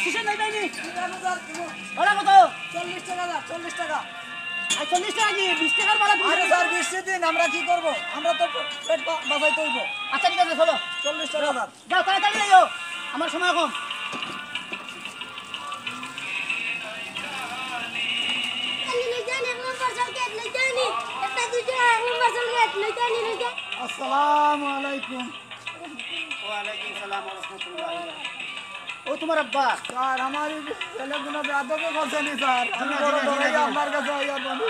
Station নাই পাইনি ওরা কত 40 টাকা না 40 টাকা আর 40 টাকা কি 20 টাকার বাড়া দিন আরে স্যার 20 দিন আমরা কি করব আমরা তো পেট বাঁচাইতে হইব আচ্ছা ঠিক আছে চলো 40 টাকা দাও যাও তাড়াতাড়ি যাও আমার সময় কম আসসালামু আলাইকুম ওয়া আলাইকুম সালাম ওয়া রাহমাতুল্লাহ ও তোমার আব্বা স্যার আমার ছেলেগুলো বেয়াদবি করছে নি স্যার আমি বড় ডরাই আমার কাছে আইয়া বলি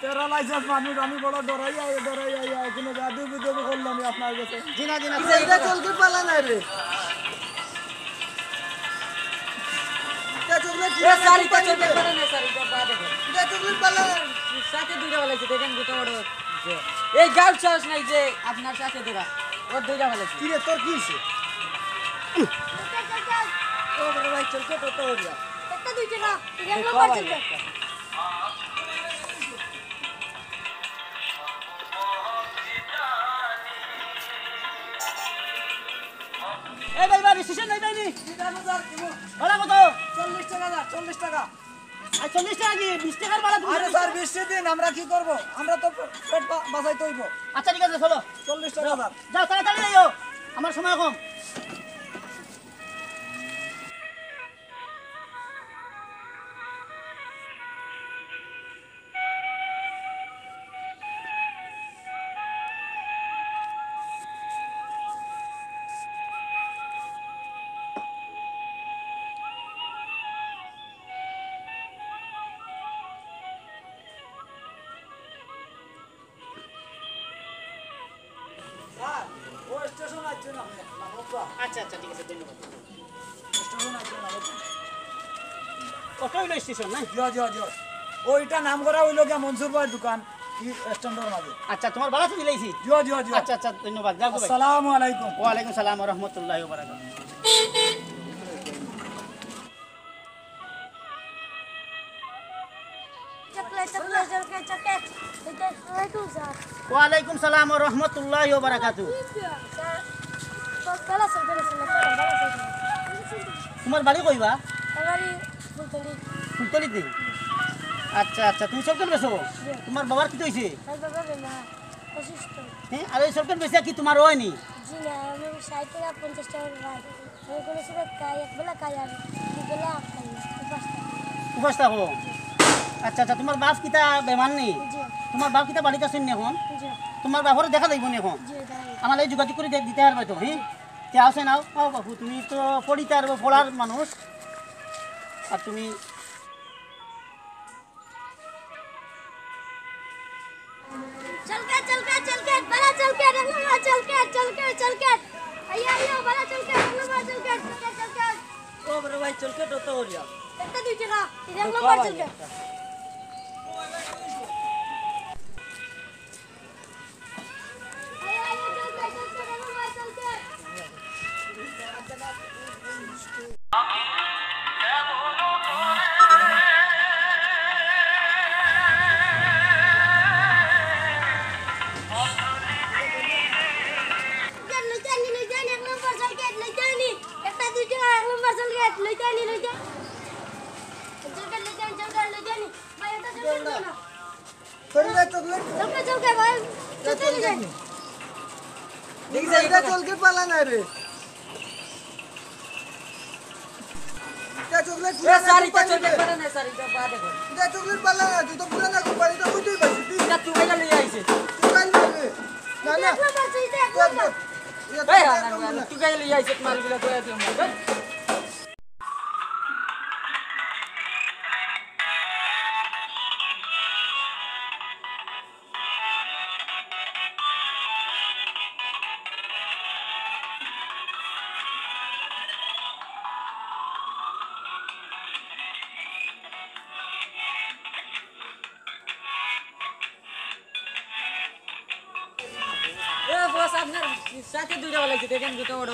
তেরা লাইসেন্স মানুষ আমি বড় ডরাই আইয়া কোনো বেয়াদবি করলাম আপনার কাছে জিনা এটা চলতে পারলা না রে এটা চকলেট এ স্যার এটা চকলেট করে না স্যার এটা বাদ দেখো এটা চকলেট পারলা সাথে দুইটা বলাইছে দেখেন গোটা বড় এই গাল চাস নাই যে আপনার সাথে দুরা ওর দুইটা বলাইছে কি রে তোর কি হইছে ও বড় ভাই চলকে তো তো হইয়া একটা দুইটা না এক নম্বর চলকে এই ভাই ভাই স্টেশন নাই পাইনি 3000 দিব ওরা কত 40 টাকা না 40 টাকা আর 40 টাকা কি 20 টাকার বাড়া দিন আরে স্যার 20 দিন আমরা কি করব আমরা তো পেট বাঁচাইতে হইব আচ্ছা ঠিক আছে চলো 40 টাকা দাও যাও তাড়াতাড়ি যাও আমার সময় কম আচ্ছা আচ্ছা ঠিক আছে ধন্যবাদ স্টেশন আছে না ওটাই হলো স্টেশন না জি ওইটা নাম করা হইলো কি মনসুর ভাইয়ের দোকান কি স্ট্যান্ডের মাঝে আচ্ছা তোমার ভাড়া তো দিলাইছি জি আচ্ছা আচ্ছা ধন্যবাদ যাও ভাই আসসালামু আলাইকুম ওয়া আলাইকুম সালাম ওয়া রাহমাতুল্লাহি ওয়া বারাকাতুহু ওয়া আলাইকুম সালাম ওয়া রাহমাতুল্লাহি ওয়া বারাকাতুহু তোমার বাড়ি কইবা ফুলতলিতে আচ্ছা আচ্ছা তুমি সবকেন বেছো তোমার বাবার কি হইছে হ্যাঁ আর এই সবকেন বেচা কি তোমার হয়নি জি না আমি 60 টাকা 50 টাকা রাখ আমি কোনো সুরে কাই এক বেলা কাই আর দুবেলা খাই উপাসটা হো আচ্ছা আচ্ছা তোমার বাপ কিতা বেমান নেই জি তোমার বাপ কিতা বাড়িতে আছেন এখন জি তোমার বাপরে দেখা যাইব না এখন জি আমার এই যোগাযোগ করে দিতে পারবে তো হ্যাঁ তে আসে নাও বাবু তুমি তো পড়িতে আর পড়ার মানুষ আর তুমি चलके बड़ा चलके रंगवा चलके आइयो बड़ा चलके रंगवा चलके ও বড় ভাই চলকে তো হরিয়া একটা দুইটা না রंगवा चलके चलके भाई चलके देखिए এটা চলকে পালা না রে এটা চকলেট এ স্যার এটা চলকে পারে না স্যার এটা বাদ দেখো এটা চকলেট পালা না তুই তো পুরা না কোপারি তো বুঝতেই পারছিস এটা তুই এটা লই আইছে তুই কাল রে না না এই না তুই গায় লই আইছে মালগুলা কইয়া দিও মা বস আপনার সাথে দুইটা বলাইছে দেখেন দুটো বড়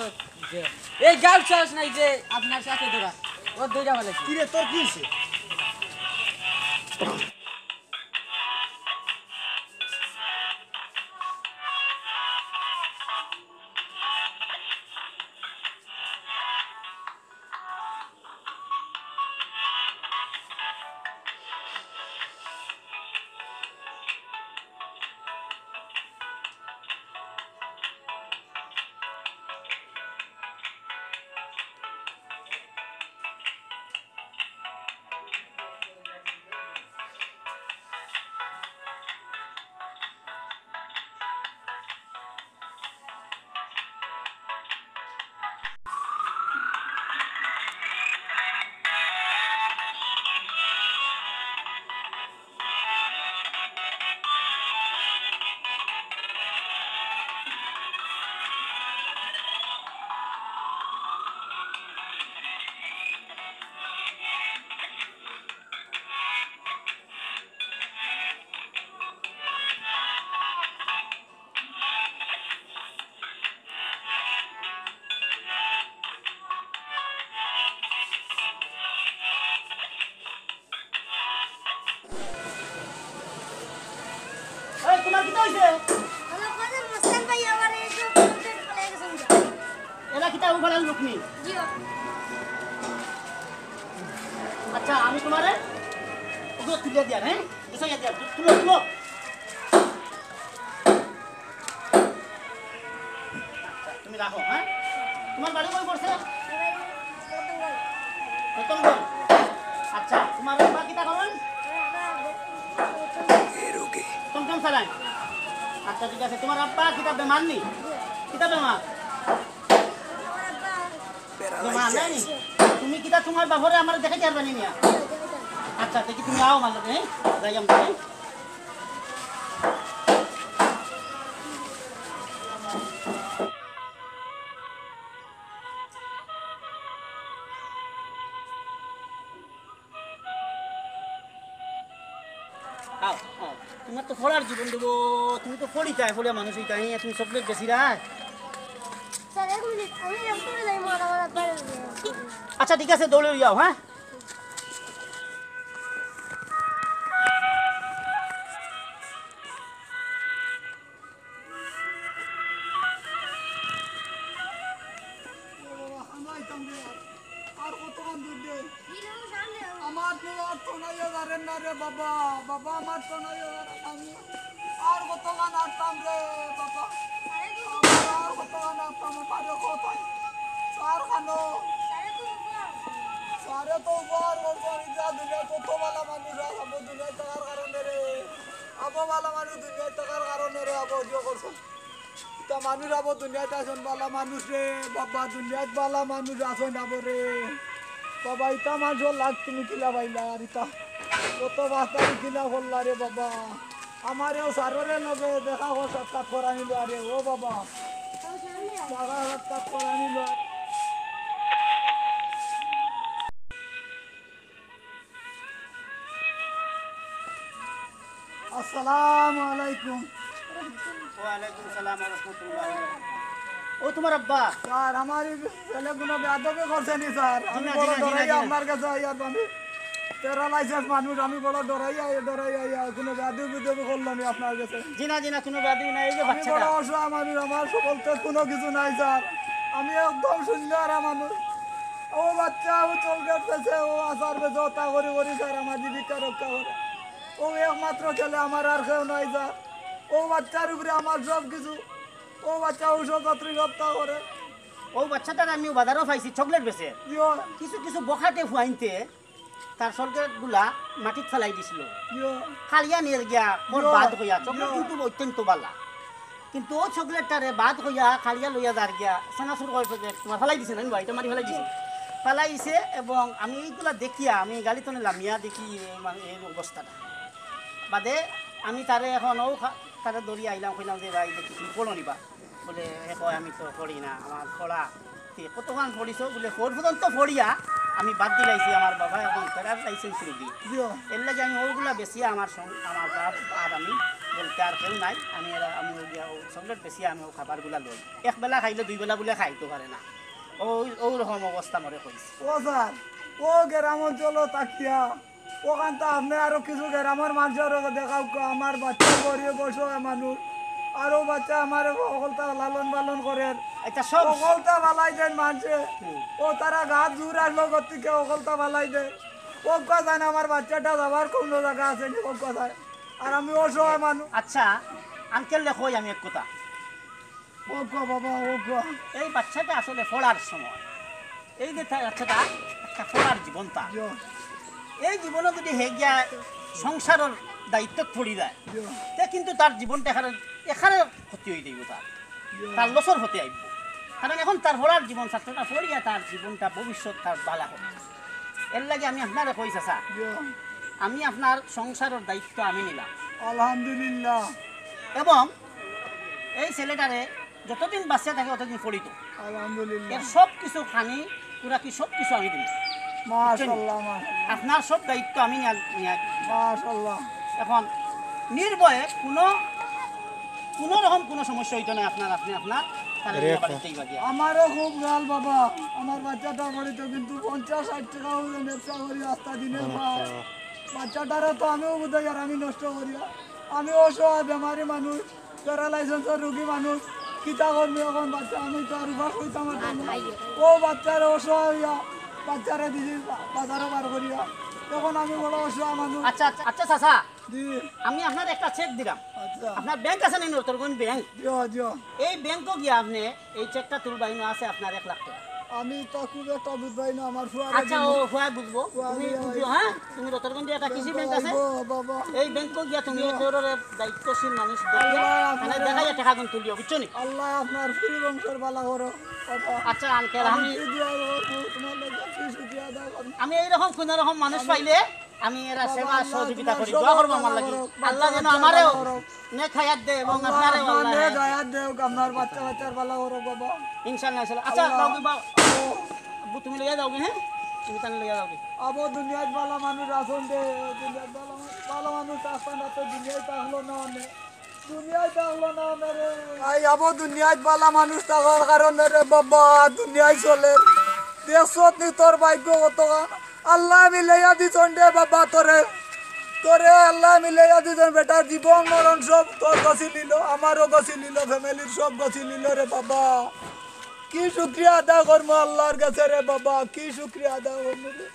এই গাল চাষ নাই যে আপনার সাথে ধরা ও দুইটা বলাইছে কি রে তোর কি হইছে এই তোমার কি হইছে হ্যালো কাজে মস্তান ভাই আমার এই যে কমপ্লিট করে গেছেন যা এরা কি তা উফালাল লুকনি জিও আচ্ছা আমি তোমারে ওগুলো তুলে দিয়া হ্যাঁ এসে দিয়া তুলো তুলো তুমি রাখো হ্যাঁ তোমার বাড়ি কই পড়ছে প্রথম গো আচ্ছা তোমার বাকি তা করেন টমটম চালান আচ্ছা ঠিক আছে তোমার আব্বা কিতাব বেমার নি কিতাব বেমার বেমার নাই নি? তুমি কিতা তোমার বাবরে আমার দেখে যারবানি নিয়া আচ্ছা দেখি তুমি আও মাল হ্যাঁ যাই আমরা আও আও তোমার তো ফলার জীবন দেবো তুমি তো ফড়ি চাই ফলিয়া মানুষ তাই তুমি চকলেট বেশি রায় স্যার এক মিনিট আমি একটু যাই মারা মারা পারে আচ্ছা ঠিক আছে দৌড়ে যাও হ্যাঁ আর কতক্ষণ দুধ দে দিলো সামনে আমার তো আর শোনাইও পারেন না রে বাবা বাবা আমার শোনাইও আমি আর কতক্ষণ আসতাম রে বাবা আমার আর কতক্ষণ আসতাম পারে কোথায় সার খানো সারে তো বড় বড় যা দুনিয়া কত ভালো মানুষ আবো দুনিয়া টাকার কারণে রে আবো ভালো মানুষ দুনিয়া টাকার কারণে রে আবো যে করছো তা মানুষ আবো দুনিয়াতে আসুন বালা মানুষ রে বাবা দুনিয়াত বালা মানুষ আসুন আবো রে বাবা ইতা মানুষ লাগ তুমি কিলা পাইলা আর ইতা কত বাস্তারি কিলা করলা রে বাবা আমারেও সাররে লগে দেখা হো সাক্ষাৎ করা নিল আরে ও বাবা দেখা সাক্ষাৎ করা নিল আসসালামু আলাইকুম ওয়ালাইকুম সালাম ওয়া রাহমাতুল্লাহ ও তোমার আব্বা স্যার আমার ছেলেগুলো বেয়াদবে করছে নি স্যার আমি বড় ডরাই আপনার কাছে আইয়ার মানে তেরা লাইসেন্স মানুষ আমি বড় ডরাই আইয়া কোনো বেয়াদবি করলো নি আপনার কাছে জিনা কোনো বাদি না এই যে আমি বড় বাচ্চাটা অসহায় মানুষ আমার সকলতে কোনো কিছু নাই স্যার আমি একদম শূন্য আর মানুষ ও বাচ্চা ও চল গেছে ও আসার বেছে তা করি স্যার আমার জীবিকা রক্ষা করে ও একমাত্র ছেলে আমার আর কেউ নাই স্যার ও বাচ্চার উপরে আমার সব কিছু ও বাচ্চা ঔষধ পাত্রী হত্যা করে ও বাচ্চাটার আমি বাজারও পাইছি চকলেট বেচে জিও কিছু কিছু বখাতে ফুয়াইতে তার চকলেট গুলা মাটিত ফেলাই দিছিল জিও খালিয়া নিয়ে গিয়া মোর ইয়ো, বাদ হইয়া চকলেট ইয়ো। কিন্তু অত্যন্ত বালা কিন্তু ও চকলেটটারে বাদ হইয়া খালিয়া লইয়া যার গিয়া সেনাসুর করে তোমার ফেলাই দিছে না বাড়িটা মারি ফেলাই দিছে ফেলাই দিছে এবং আমি এইগুলা দেখিয়া আমি গাড়িতে লামিয়া দেখি এই অবস্থাটা বাদে আমি তারে এখন ও তারে দৌড়িয়ে আইলাম কইলাম যে ভাই দেখি তুমি পড়ো নিবা বলে হে কয় আমি তো পড়ি না আমার পড়া কতক্ষণ পড়িছ বলে ফোর পর্যন্ত পড়িয়া আমি বাদ দিলাইছি আমার বাবা এবং তার লাইসেন্স রুগী জিও এর লাগে আমি ওইগুলা বেশি আমার বাপ আর আমি বলতে আর কেউ নাই আমি চকলেট বেশি আমি খাবারগুলা লই একবেলা খাইলে দুই বেলা বলে খাইতে পারে না ওরকম অবস্থা মরে কইছে ও স্যার ও গ্রাম অঞ্চল তাকিয়া ওখান তো আপনি আরো কিছু গ্রামের মানুষের দেখাও আমার বাচ্চা গরিব বসে মানুষ আরো বাচ্চা আমার সকলতা লালন পালন করে এটা সব সকলতা ভালাই দেন মানুষে ও তারা গাছ জোর আসলো গতিকে সকলতা ভালাই দেয় ও কথা না আমার বাচ্চাটা যাবার কোনো জায়গা আছে নি ও কথা আর আমি অসহায় মানুষ আচ্ছা আঙ্কেল লেখো আমি এক কথা ও গো বাবা ও গো এই বাচ্চাটা আসলে ফলার সময় এই যে বাচ্চাটা একটা ফলার জীবন তার এই জীবনে যদি হে গিয়া সংসারের দায়িত্ব পড়ি যায় তে কিন্তু তার জীবনটা এখানে ক্ষতি হয়ে যাইব তার লসর হতে আইব কারণ এখন তার ফলার জীবন ছাত্রটা পড়িয়া তার জীবনটা ভবিষ্যৎ তার বালা হবে এর লাগে আমি আপনারে কইছা স্যার আমি আপনার সংসারের দায়িত্ব আমি নিলাম আলহামদুলিল্লাহ এবং এই ছেলেটারে যতদিন বাচ্চা থাকে ততদিন পড়িত আলহামদুলিল্লাহ এর সব কিছু খানি পুরা কি সব কিছু আমি দিই মাশাআল্লাহ আপনার সব দায়িত্ব আমি মাশাআল্লাহ এখন নির্ভয়ে কোনো রকম কোনো সমস্যা হইতো না আপনার বাড়িতেই বাগিয়া আমারও খুব গাল বাবা আমার বাচ্চাটা বাড়িতে কিন্তু 50-60 টাকা ওজন ব্যবসা করি রাস্তা দিনে বাচ্চাটারও তো আমিও বোধহয় আর আমি নষ্ট করি আমি অসহায় বেমারি মানুষ প্যারালাইসেন্সের রোগী মানুষ কিতা করবি এখন বাচ্চা আমি তো আর উপাস করতাম পারতাম না। ও বাচ্চারা অসহায় হইয়া বাচ্চারা দিদি বাজারও বার করিয়া তখন আমি বড় অসহায় মানুষ আচ্ছা আচ্ছা আচ্ছা চাচা দি আমি আপনার একটা চেক দিলাম আচ্ছা আপনার ব্যাংক আছে না নতুন ব্যাংক জিও জিও এই ব্যাংকও গিয়া আপনি এই চেকটা তুলবাইনো আছে আপনার 1 লাখ টাকা আমি তো খুব একটা বুঝবাই না আমার ফুয়ারা আচ্ছা ও হয় বুঝবো তুমি বুঝো হ্যাঁ তুমি রতনগঞ্জে একটা কৃষি ব্যাংক আছে বাবা এই ব্যাংকও গিয়া তুমি তোর দায়িত্বশীল মানুষ মানে দেখাই টাকা গুণ তুলিও বুঝছো নি আল্লাহ আপনার পুরো বংশের বালা করো বাবা আচ্ছা আঙ্কেল আমি তোমার লোক শুকরিয়া দাও আমি এইরকম কোন রকম মানুষ পাইলে আমি এরা সেবা সহযোগিতা করি দোয়া করবো আমার লাগি আল্লাহ যেন আমারেও নেক হায়াত দে এবং আপনারেও আল্লাহ আপনার গায়াত দেও আপনার বাচ্চা বাচ্চার বালা করো বাবা ইনশাআল্লাহ আচ্ছা দাও কি আব্বু তুমি লইয়া যাও হ্যাঁ তুমি তানে লইয়া যাও আবো দুনিয়াত বালা মানুষ আসন দে দুনিয়াত বালা মানুষ আসন তো দুনিয়ায় থাকলো না অনেক দুনিয়ায় থাকলো না রে আই আবো দুনিয়াত বালা মানুষ থাকার কারণে রে বাবা দুনিয়ায় চলে দেশত নি তোর ভাগ্য কত আল্লাহ মিলাইয়া দিছন দে বাবা তোরে তোরে আল্লাহ মিলাইয়া দিছন বেটা জীবন মরণ সব তোর গছি নিল আমারও গছি নিল ফ্যামিলির সব গছি নিল রে বাবা কি শুক্রিয়া আদা করবো আল্লাহর কাছে রে বাবা কি শুক্রিয়া আদা করবো রে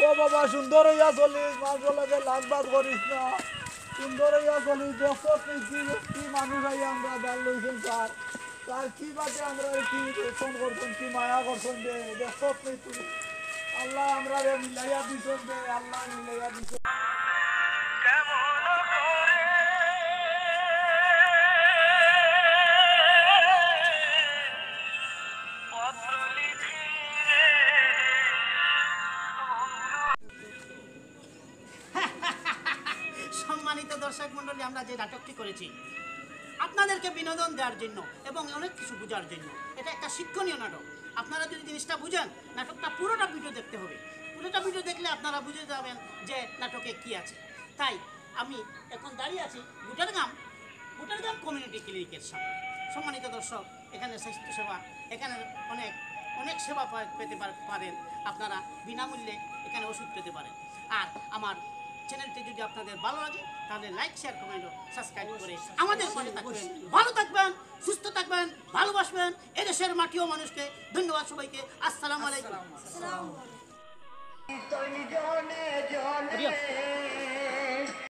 ও বাবা সুন্দর হইয়া চলিস মানুষ লাগে লাগবাদ করিস না সুন্দর হইয়া চলিস দেশত কি মানুষ হইয়া আমরা ডাল লইছেন তার কি বাদে আমরা কি রেশন করছেন কি মায়া করছেন দে দেশত নেই তুই আল্লাহ আমরা রে মিলাইয়া দিছেন দে আল্লাহ মিলাইয়া দিছেন সম্মানিত দর্শক মণ্ডলী আমরা যে নাটকটি করেছি আপনাদেরকে বিনোদন দেওয়ার জন্য এবং অনেক কিছু বোঝার জন্য এটা একটা শিক্ষণীয় নাটক আপনারা যদি জিনিসটা বুঝেন নাটকটা পুরোটা ভিডিও দেখতে হবে পুরোটা ভিডিও দেখলে আপনারা বুঝে যাবেন যে নাটকে কি আছে তাই আমি এখন দাঁড়িয়ে আছি গুটারগাম কমিউনিটি ক্লিনিকের সামনে সম্মানিত দর্শক এখানে স্বাস্থ্যসেবা এখানে অনেক সেবা পেতে পারেন আপনারা বিনামূল্যে এখানে ওষুধ পেতে পারেন আর আমার চ্যানেলটি যদি আপনাদের ভালো লাগে তাহলে লাইক শেয়ার কমেন্ট ও সাবস্ক্রাইব করে আমাদের পাশে থাকবেন ভালো থাকবেন সুস্থ থাকবেন ভালোবাসবেন এদেশের মাটি ও মানুষকে ধন্যবাদ সবাইকে আসসালামু আলাইকুম